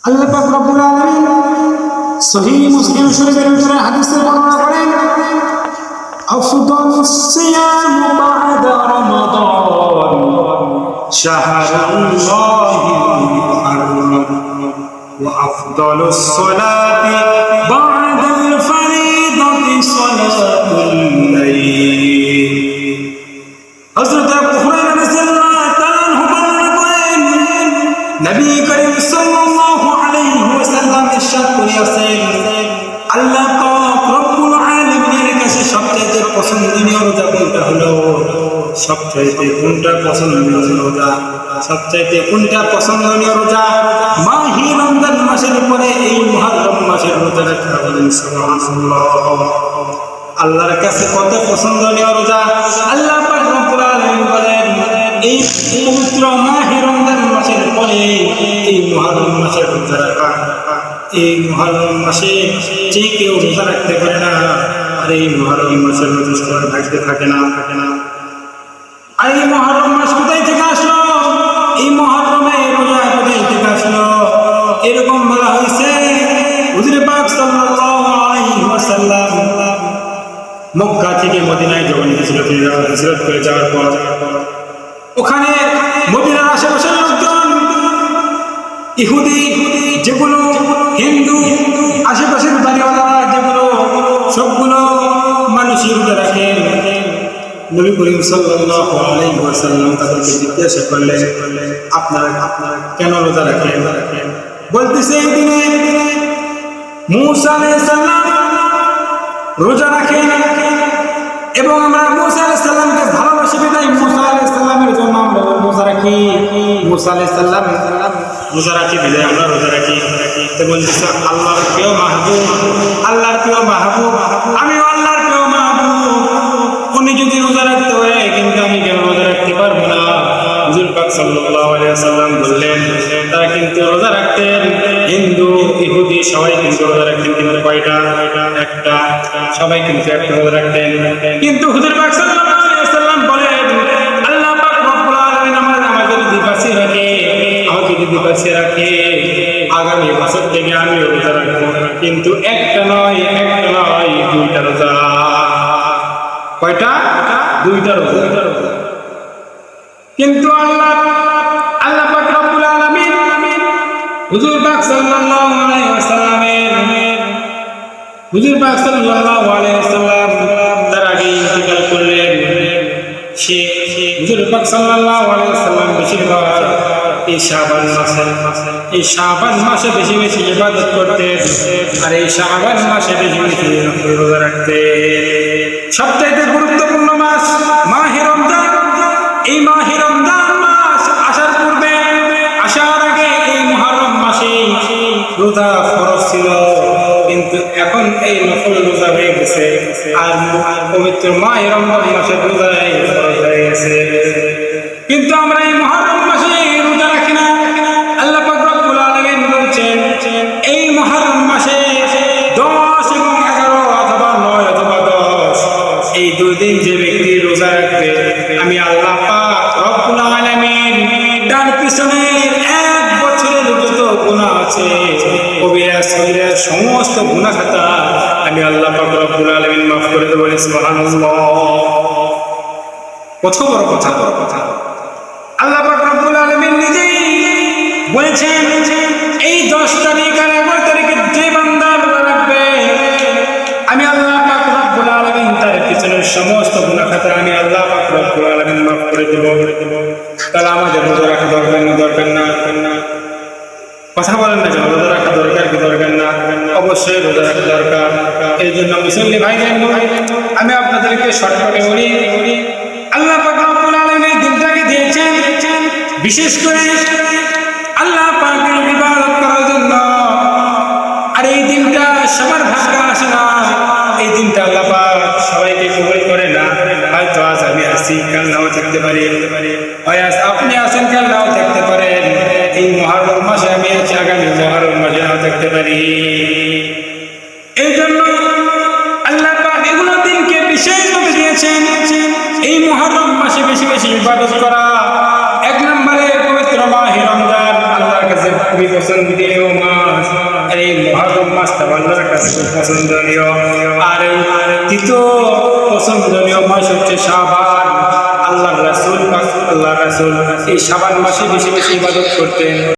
আল্লাহ পাক রব্বুল আলামিন সহিহ মুসলিম শরীফের ভিতরে হাদিসে বর্ণনা করেন আফদালুস সিয়াম বা'দা রমাদান শাহরুল্লাহিল মুহাররম ওয়া আফদালুস সালাতি বা'দাল ফরিদাতি সালাতুল লাইল। হযরত আবু হুরায়রা রাদিয়াল্লাহু তাআলা আনহু বর্ণনা করেন নবী করিম সাল্লাল্লাহু আলাইহি ওয়াসাল্লাম ইরশাদ করেছেন আল্লাহ পাক রব্বুল আলামিনের কাছে সবচেয়ে পছন্দনীয় রোজা কোনটা হলো, সবচেয়ে কোনটা পছন্দনীয় রোজা, সবচেয়ে কোনটা পছন্দনীয় রোজা? মাহে রমজান মাসের পরে এই মুহররম মাসের রোজা রাখা বলেন সুবহানাল্লাহ। আল্লাহর কাছে কত পছন্দনীয় রোজা। আল্লাহ পাক রব্বুল আলামিন বলেন এই পবিত্র মাহে রমজান মাসের পরে এই মুহররম মাসের রোজা রাখা, এই মুহররম মাসে যে কেউ রোজা রাখতে পারে না আর এই মুহররম মাসের রোজা সবার ভাগ্যে থাকে না। আর এই মুহররম মাস কোথায় থেকে আসলো? এই মুহররমে রোজা কোথায় থেকে আসলো? এরকম বলা হয়েছে হুজুর পাক সাল্লাল্লাহু আলাইহি ওয়াসাল্লাম মক্কা থেকে মদিনায় যখন হিজরত করে যাওয়ার পর ওখানে মদিনার আশেপাশের লোকজন ইহুদি যেগুলো হিন্দু আশেপাশের বাড়িওয়ালারা যেগুলো সবগুলো মানুষই রোজা রাখেন। নবী করিম সাল্লাল্লাহু আলাইহি ওয়াসাল্লাম তাদেরকে জিজ্ঞাসা করলেন আপনারা কেন রোজা রাখেন? বলতেছে এই দিনে মূসা আলাইহিস সালাম রোজা রাখেন এবং আমরা মূসা আলাইহিস সালামকে ভালোবাসি বিধায় মূসা আলাইহিস সালামের জন্য আমরা রোজা রাখি। মূসা আলাইহিস সালাম রোজা রাখি বিধায় আমরা রোজা রাখি। তো বলতেছে আল্লাহর প্রিয় মাহবুব, আল্লাহর প্রিয় মাহবুব, আমি আল্লাহর প্রিয় মাহবুব, উনি যদি রোজা রাখতে হয় কিন্তু আমি কেন রোজা রাখতে পারবো না? হুজুর পাক সাল্লাল্লাহু আলাইহি ওয়াসাল্লাম বললেন তারা কিন্তু রোজা রাখতেন, হিন্দু ইহুদি সবাই কিন্তু রোজা রাখতেন, কিন্তু কয়টা? একটা। সবাই কিন্তু একটা রোজা রাখতেন। কিন্তু হুজুর পাক সাল্লাল্লাহু আলাইহি ওয়াসাল্লাম বলেন আল্লাহ পাক রব্বুল আলামিন আমাদের যদি বাঁচিয়ে রাখে, আমাকে যদি বাঁচিয়ে রাখে আগামী বছর থেকে আমি রোজা রাখবো, কিন্তু একটা নয় দুইটা রোজা। কয়টা? দুইটা রোজা। কিন্তু আল্লাহ পাক রব্বুল আলামিন হুজুর পাক সাল্লাল্লাহু আলাইহি ওয়াসাল্লাম তার আগে ইন্তেকাল করলেন। সে হুজুর পাক সাল্লাল্লাহু আলাইহি ওয়াসাল্লাম বেশিরভাগ এই শাবান মাসে বেশি বেশি ইবাদত করতেন আর এই শাবান মাসে বেশি বেশি রোজা রাখতেন। সবচেয়ে গুরুত্বপূর্ণ মাস মাহে রমজান। এই মাহে রমজান মাস আসার পূর্বে, আসার আগে এই মুহররম মাসে রোজা ফরজ ছিল, কিন্তু এখন এই নফল রোজা হয়ে গেছে আর পবিত্র মাহে রমজান মাসের রোজা ফরজ হয়ে গেছে। কিন্তু আমরা এই মুহররম মাসে রোজা রাখি না। আল্লাহ পাক রব্বুল আলামিন বলছেন এই মুহররম মাসে 10 এবং 11 অথবা 9 অথবা 10 এই দুই দিন যে ব্যক্তি রোজা রাখবে আমি আল্লাহ পাক রব্বুল আলামিন তার পিছনের 1 বছরের যত গুনাহ আছে কবিরা সগীরা সমস্ত গুনাহ খাতা আমি আল্লাহ পাক রব্বুল আলামিন maaf করে দেব। সুবহানাল্লাহ। কত বড় কথা। আল্লাহ পাক রব্বুল আলামিন নিজেই বলেছেন এই 10 তারিখ আর 11 তারিখে যে বান্দা রোজা রাখবে আমি আল্লাহ পাক রব্বুল আলামিন তার পিছনের সমস্ত গুনাহ খাতা আমি আল্লাহ পাক রব্বুল আলামিন maaf করে দেব। তাহলে আমাদের রোজা রাখা দরকার না? কথা বলেন না কেন? রোজা রাখা দরকার কি দরকার না? অবশ্যই রোজা রাখা দরকার। এই জন্য মুসল্লি ভাই আমি আপনাদেরকে শর্টকাটে বলি আল্লাহ পাক রব্বুল আলামিন এই দিনটাকে দিয়েছেন বিশেষ করে আল্লাহ পাকের ইবাদত করার জন্য। আর এই দিনটা সবার ভাগ্যে আসে না, এই দিনটা আল্লাহ পাক সবাইকে কবুল করে না। হয়তো আজ আমি আসি, কাল নাও থাকতে পারি, হয় আজ আপনি আসেন, কাল নাও থাকতে পারেন। এই মুহররম মাসে আমি আছি, আগামী মুহররম মাসে নাও থাকতে পারি। এই জন্য আল্লাহ পাক এগুলো দিনকে বিশেষভাবে দিয়েছেন এই মুহররম মাসে বেশি বেশি ইবাদত করা। 1 নম্বরে পবিত্র মাহে রমজান আল্লাহর কাছে খুবই পছন্দনীয় মাস। এই মহারম মাসটা আল্লাহর কাছে খুব পছন্দনীয়। আর এই তৃতীয় পছন্দনীয় মাস হচ্ছে শাবান। আল্লাহ রাসূল এই শাবান মাসে বেশি বেশি ইবাদত করতেন।